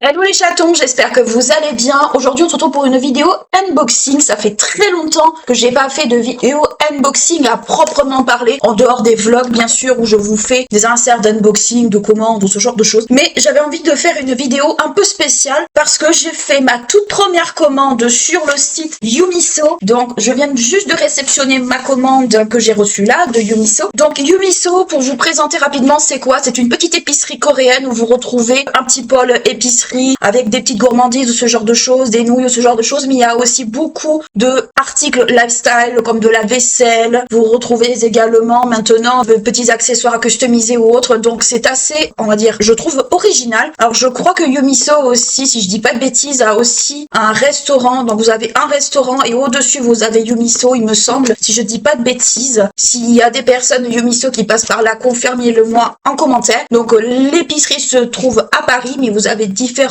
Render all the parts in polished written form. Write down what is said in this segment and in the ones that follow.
Hello les chatons, j'espère que vous allez bien. Aujourd'hui on se retrouve pour une vidéo unboxing. Ça fait très longtemps que j'ai pas fait de vidéo unboxing à proprement parler, en dehors des vlogs bien sûr où je vous fais des inserts d'unboxing, de commandes ou ce genre de choses. Mais j'avais envie de faire une vidéo un peu spéciale parce que j'ai fait ma toute première commande sur le site Yumiso. Donc je viens juste de réceptionner ma commande que j'ai reçue là de Yumiso. Donc Yumiso, pour vous présenter rapidement, c'est quoi? C'est une petite épicerie coréenne où vous retrouvez un petit pôle épicerie avec des petites gourmandises ou ce genre de choses, des nouilles ou ce genre de choses, mais il y a aussi beaucoup de articles lifestyle comme de la vaisselle. Vous retrouvez également maintenant de petits accessoires à customiser ou autres, donc c'est assez, on va dire, je trouve original. Alors je crois que Yumiso aussi, si je dis pas de bêtises, a aussi un restaurant, donc vous avez un restaurant et au-dessus vous avez Yumiso, il me semble, si je dis pas de bêtises. S'il y a des personnes Yumiso qui passent par là, confirmez-le moi en commentaire. Donc l'épicerie se trouve à Paris, mais vous avez différentes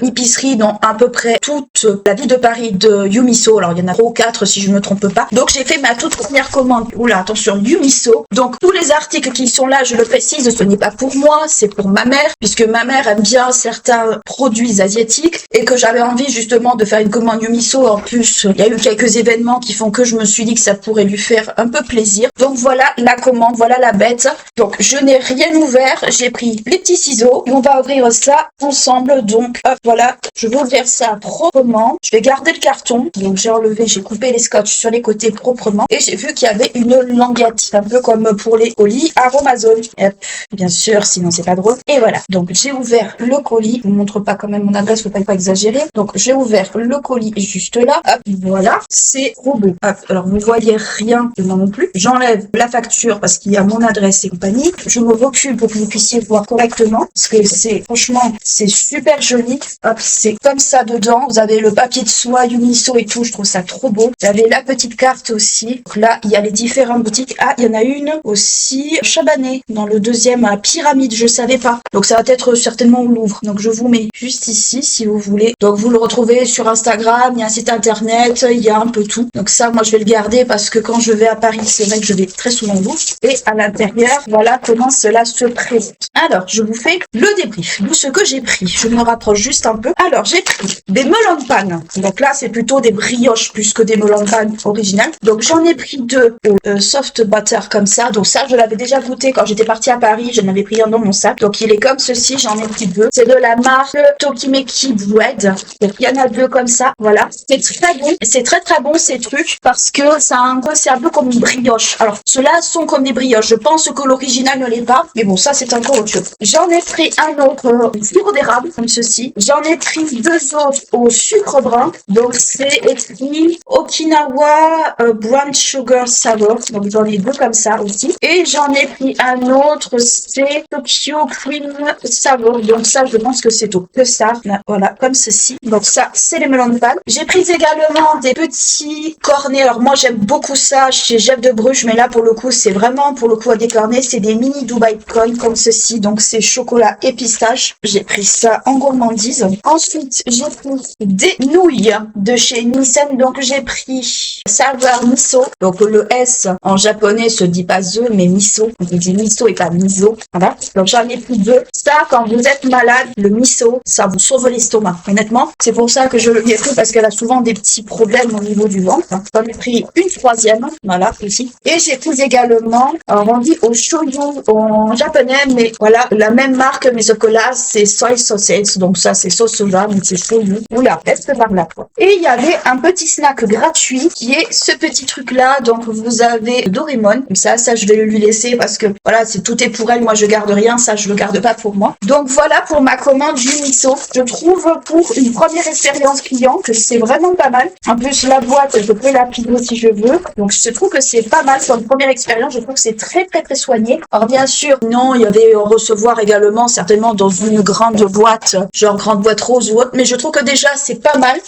épiceries dans à peu près toute la ville de Paris de Yumiso. Alors il y en a 3 ou 4 si je ne me trompe pas. Donc j'ai fait ma toute première commande. Oula, attention, Yumiso. Donc tous les articles qui sont là, je le précise, ce n'est pas pour moi, c'est pour ma mère, puisque ma mère aime bien certains produits asiatiques et que j'avais envie justement de faire une commande Yumiso. En plus, il y a eu quelques événements qui font que je me suis dit que ça pourrait lui faire un peu plaisir. Donc voilà la commande, voilà la bête. Donc je n'ai rien ouvert, j'ai pris les petits ciseaux et on va ouvrir ça ensemble. Donc hop, voilà, je vais ouvrir ça proprement. Je vais garder le carton. Donc j'ai enlevé, j'ai coupé les scotch sur les côtés proprement et j'ai vu qu'il y avait une languette, un peu comme pour les colis Aromazone. Hop, bien sûr, sinon c'est pas drôle. Et voilà, donc j'ai ouvert le colis. Je vous montre pas quand même mon adresse, faut pas exagérer. Donc j'ai ouvert le colis juste là. Hop, voilà, c'est trop beau. Hop, alors vous voyez rien de moi non plus. J'enlève la facture parce qu'il y a mon adresse et compagnie. Je me recule pour que vous puissiez voir correctement parce que c'est, franchement, c'est super joli. Hop, c'est comme ça dedans. Vous avez le papier de soie Yumiso et tout. Je trouve ça trop beau. Vous avez la petite carte aussi. Donc là, il y a les différentes boutiques. Ah, il y en a une aussi Chabanais dans le deuxième à Pyramide. Je savais pas. Donc ça va être certainement au Louvre. Donc je vous mets juste ici si vous voulez. Donc vous le retrouvez sur Instagram. Il y a un site internet. Il y a un peu tout. Donc ça, moi je vais le garder parce que quand je vais à Paris, c'est vrai que je vais très souvent au Louvre. Et à l'intérieur, voilà comment cela se présente. Alors, je vous fais le débrief de ce que j'ai pris. Je me rapproche juste un peu. Alors, j'ai pris des melon pan. Donc là, c'est plutôt des brioches plus que des melon pan originales. Donc, j'en ai pris 2 au soft butter comme ça. Donc ça, je l'avais déjà goûté quand j'étais partie à Paris. Je n'avais pris un dans mon sac. Donc, il est comme ceci. J'en ai pris 2. C'est de la marque Tokimeki Bread. Donc, il y en a 2 comme ça. Voilà. C'est très bon. C'est très bon ces trucs parce que ça a un goût, c'est un peu comme une brioche. Alors, ceux-là sont comme des brioches. Je pense que l'original ne l'est pas. Mais bon, ça, c'est encore autre chose. J'en ai pris un autre sirop d'érable comme ceci. J'en ai pris 2 autres au sucre brun. Donc c'est écrit Okinawa Brown Sugar Sour. Donc j'en ai 2 comme ça aussi. Et j'en ai pris un autre, c'est Tokyo Cream Sour. Donc ça, je pense que c'est tout que ça. Voilà, comme ceci. Donc ça, c'est les melons de pan. J'ai pris également des petits cornets. Alors moi, j'aime beaucoup ça chez Jeff de Bruges. Mais là, pour le coup, c'est vraiment pour le coup à des cornets. C'est des mini Dubai Coin comme ceci. Donc c'est chocolat et pistache. J'ai pris ça en gourmandise. Ensuite, j'ai pris des nouilles de chez Nissan. Donc, j'ai pris saveur miso. Donc, le S en japonais se dit pas the, mais miso. On dit miso et pas miso. Voilà. Donc, j'en ai pris 2. Ça, quand vous êtes malade, le miso, ça vous sauve l'estomac. Honnêtement, c'est pour ça que je l'ai pris parce qu'elle a souvent des petits problèmes au niveau du ventre. J'en ai pris une 3e. Voilà, ici. Et j'ai pris également, on dit au shoyu en japonais, mais voilà, la même marque, mais ce que là, c'est soy sausage. Donc, ça, c'est sauce soja, donc c'est shoyu. Oula, reste par là, quoi. Et il y avait un petit snack gratuit qui est ce petit truc-là. Donc, vous avez Doraemon. Comme ça, je vais lui laisser parce que, voilà, tout est pour elle. Moi, je garde rien. Ça, je le garde pas pour moi. Donc, voilà pour ma commande Yumiso. Je trouve pour une première expérience client que c'est vraiment pas mal. En plus, la boîte, je peux la plier si je veux. Donc, je trouve que c'est pas mal pour une première expérience. Je trouve que c'est très soigné. Alors, bien sûr, non, il y avait recevoir également certainement dans une grande boîte, genre grande boîte rose ou autre, mais je trouve que déjà c'est pas mal,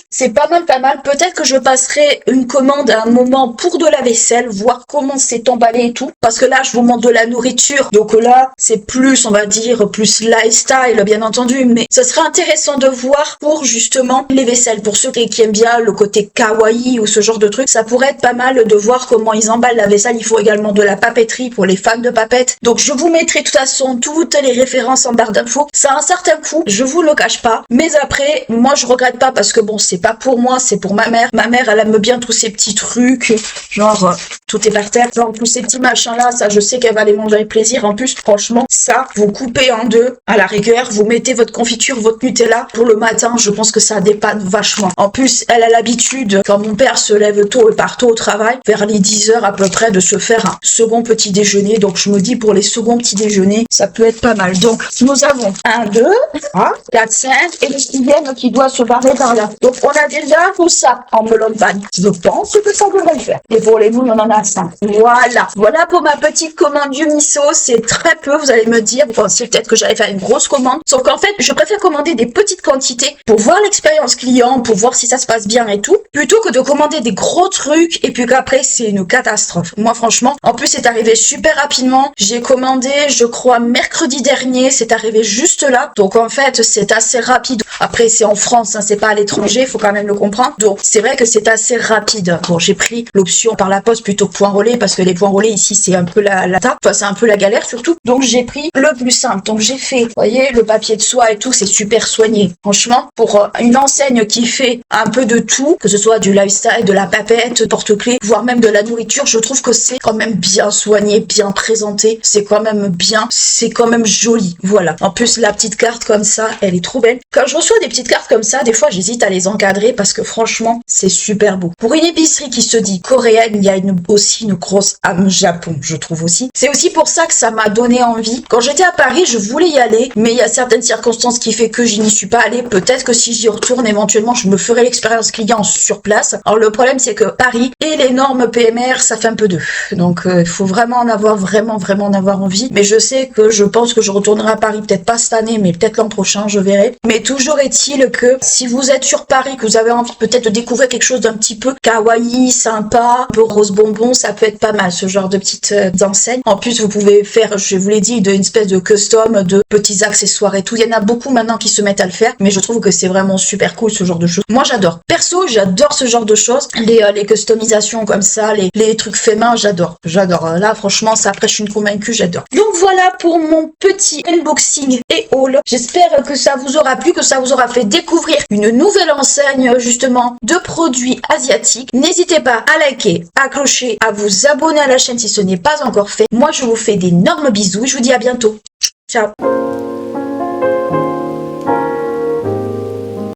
pas mal. Peut-être que je passerai une commande à un moment pour de la vaisselle, voir comment c'est emballé et tout, parce que là je vous montre de la nourriture, donc là c'est plus, on va dire, plus lifestyle bien entendu, mais ce serait intéressant de voir pour justement les vaisselles, pour ceux qui aiment bien le côté kawaii ou ce genre de truc, ça pourrait être pas mal de voir comment ils emballent la vaisselle. Il faut également de la papeterie pour les fans de papettes, donc je vous mettrai de toute façon toutes les références en barre d'infos. Ça a un certain coût, je vous vous le cache pas. Mais après, moi je regrette pas parce que bon, c'est pas pour moi, c'est pour ma mère. Ma mère, elle aime bien tous ces petits trucs, genre tout est par terre, genre tous ces petits machins là, ça je sais qu'elle va les manger avec plaisir. En plus, franchement, ça, vous coupez en deux, à la rigueur, vous mettez votre confiture, votre Nutella pour le matin, je pense que ça dépanne vachement. En plus, elle a l'habitude, quand mon père se lève tôt et part tôt au travail, vers les 10 heures à peu près, de se faire un second petit déjeuner. Donc je me dis pour les seconds petits déjeuners, ça peut être pas mal. Donc nous avons 1, 2, 3, 4, 5 et le 6e qui doit se barrer par là. Donc on a déjà tout ça en melon de panne. Je pense que ça devrait le faire. Et pour les moules, on en a 5. Voilà. Voilà pour ma petite commande du miso. C'est très peu, vous allez me dire. Vous pensiez peut-être que j'allais faire une grosse commande. Sauf qu'en fait, je préfère commander des petites quantités pour voir l'expérience client, pour voir si ça se passe bien et tout, plutôt que de commander des gros trucs et puis qu'après c'est une catastrophe. Moi franchement, en plus c'est arrivé super rapidement. J'ai commandé, je crois, mercredi dernier. C'est arrivé juste là. Donc en fait, c'est assez rapide. Après, c'est en France, hein, c'est pas à l'étranger, il faut quand même le comprendre. Donc c'est vrai que c'est assez rapide. Bon, j'ai pris l'option par la poste plutôt que point relais parce que les points relais ici c'est un peu la tape, enfin c'est un peu la galère surtout. Donc j'ai pris le plus simple. Donc j'ai fait, vous voyez, le papier de soie et tout, c'est super soigné. Franchement, pour une enseigne qui fait un peu de tout, que ce soit du lifestyle, de la papette, porte-clés, voire même de la nourriture, je trouve que c'est quand même bien soigné, bien présenté. C'est quand même bien, c'est quand même joli. Voilà. En plus, la petite carte comme ça, elle est trop belle. Quand je reçois des petites cartes comme ça, des fois j'hésite à les encadrer parce que franchement, c'est super beau. Pour une épicerie qui se dit coréenne, il y a aussi une grosse âme Japon, je trouve aussi. C'est aussi pour ça que ça m'a donné envie. Quand j'étais à Paris, je voulais y aller, mais il y a certaines circonstances qui fait que je n'y suis pas allée. Peut-être que si j'y retourne, éventuellement, je me ferai l'expérience client sur place. Alors le problème, c'est que Paris et les normes PMR, ça fait un peu deux. Donc il faut vraiment en avoir, vraiment en avoir envie. Mais je sais que je pense que je retournerai à Paris, peut-être pas cette année, mais peut-être l'an prochain, je verrai. Mais toujours est-il que si vous êtes sur Paris, que vous avez envie peut-être de découvrir quelque chose d'un petit peu kawaii, sympa, un peu rose bonbon, ça peut être pas mal, ce genre de petites enseignes. En plus, vous pouvez faire, je vous l'ai dit, une espèce de custom, de petits accessoires et tout. Il y en a beaucoup maintenant qui se mettent à le faire, mais je trouve que c'est vraiment super cool, ce genre de choses. Moi, j'adore. Perso, j'adore ce genre de choses. Les customisations comme ça, les trucs faits main, j'adore. J'adore. Là, franchement, ça, après, je suis une convaincue, j'adore. Donc voilà pour mon petit unboxing et haul. J'espère que ça vous aura plu, que ça vous aura fait découvrir une nouvelle enseigne, justement, de produits asiatiques. N'hésitez pas à liker, à clocher, à vous abonner à la chaîne si ce n'est pas encore fait. Moi, je vous fais d'énormes bisous et je vous dis à bientôt. Ciao.